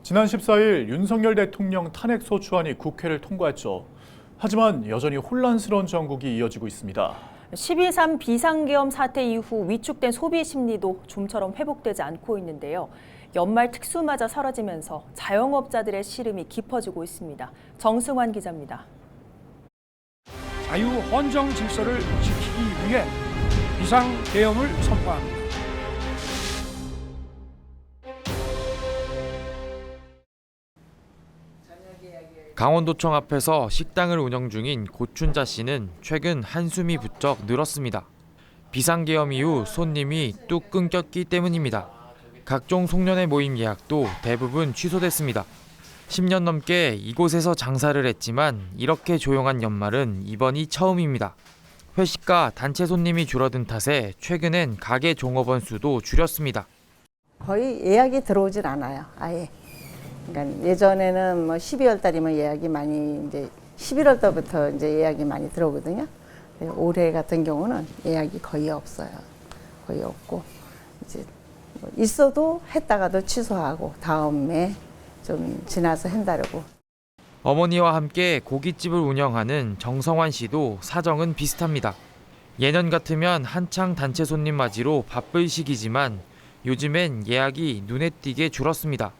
지난 14일 윤석열 대통령 탄핵 소추안이 국회를 통과했죠. 하지만 여전히 혼란스러운 정국이 이어지고 있습니다. 12.3 비상계엄 사태 이후 위축된 소비 심리도 좀처럼 회복되지 않고 있는데요. 연말 특수마저 사라지면서 자영업자들의 시름이 깊어지고 있습니다. 정승환 기자입니다. 자유 헌정 질서를 지키기 위해 비상계엄을 선포합니다. 강원도청 앞에서 식당을 운영 중인 고춘자 씨는 최근 한숨이 부쩍 늘었습니다. 비상계엄 이후 손님이 뚝 끊겼기 때문입니다. 각종 송년회 모임 예약도 대부분 취소됐습니다. 10년 넘게 이곳에서 장사를 했지만 이렇게 조용한 연말은 이번이 처음입니다. 회식과 단체 손님이 줄어든 탓에 최근엔 가게 종업원 수도 줄였습니다. 거의 예약이 들어오질 않아요, 아예. 그러니까 예전에는 뭐 12월 달이면 예약이 많이 이제 11월 달부터 이제 예약이 많이 들어오거든요. 올해 같은 경우는 예약이 거의 없어요. 거의 없고 이제 뭐 있어도 했다가도 취소하고 다음에 좀 지나서 한다고. 어머니와 함께 고깃집을 운영하는 정성환 씨도 사정은 비슷합니다. 예년 같으면 한창 단체 손님 맞이로 바쁠 시기지만 요즘엔 예약이 눈에 띄게 줄었습니다.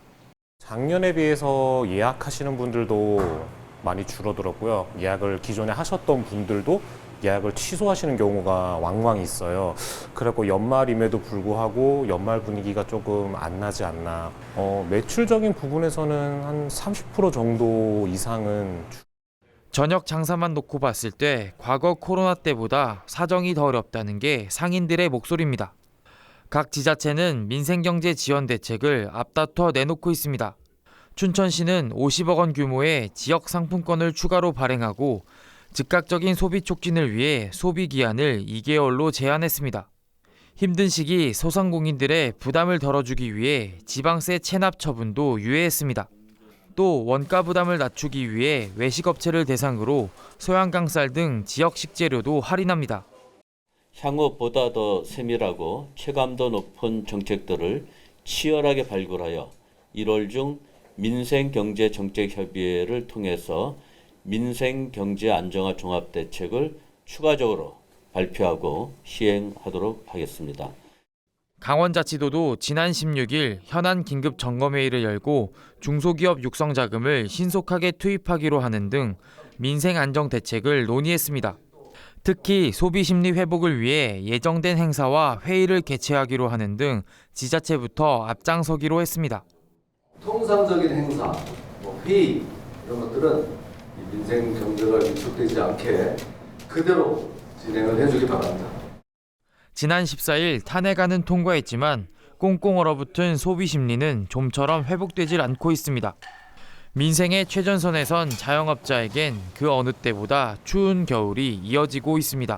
작년에 비해서 예약하시는 분들도 많이 줄어들었고요. 예약을 기존에 하셨던 분들도 예약을 취소하시는 경우가 왕왕 있어요. 그래서 연말임에도 불구하고 연말 분위기가 조금 안 나지 않나. 매출적인 부분에서는 한 30% 정도 이상은. 저녁 장사만 놓고 봤을 때 과거 코로나 때보다 사정이 더 어렵다는 게 상인들의 목소리입니다. 각 지자체는 민생경제 지원 대책을 앞다퉈 내놓고 있습니다. 춘천시는 50억 원 규모의 지역 상품권을 추가로 발행하고 즉각적인 소비 촉진을 위해 소비 기한을 2개월로 제한했습니다. 힘든 시기 소상공인들의 부담을 덜어주기 위해 지방세 체납 처분도 유예했습니다. 또 원가 부담을 낮추기 위해 외식업체를 대상으로 소양강살 등 지역 식재료도 할인합니다. 향후 보다 더 세밀하고 체감도 높은 정책들을 치열하게 발굴하여 1월 중 민생경제정책협의회를 통해서 민생경제안정화 종합대책을 추가적으로 발표하고 시행하도록 하겠습니다. 강원자치도도 지난 16일 현안 긴급 점검회의를 열고 중소기업 육성 자금을 신속하게 투입하기로 하는 등 민생 안정 대책을 논의했습니다. 특히 소비 심리 회복을 위해 예정된 행사와 회의를 개최하기로 하는 등 지자체부터 앞장서기로 했습니다. 통상적인 행사, 회의 이런 것들은 민생 경제가 위축되지 않게 그대로 진행을 해주기 바랍니다. 지난 14일 탄핵안은 통과했지만 꽁꽁 얼어붙은 소비 심리는 좀처럼 회복되질 않고 있습니다. 민생의 최전선에 선 자영업자에겐 그 어느 때보다 추운 겨울이 이어지고 있습니다.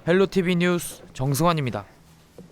헬로티비 뉴스 정승환입니다.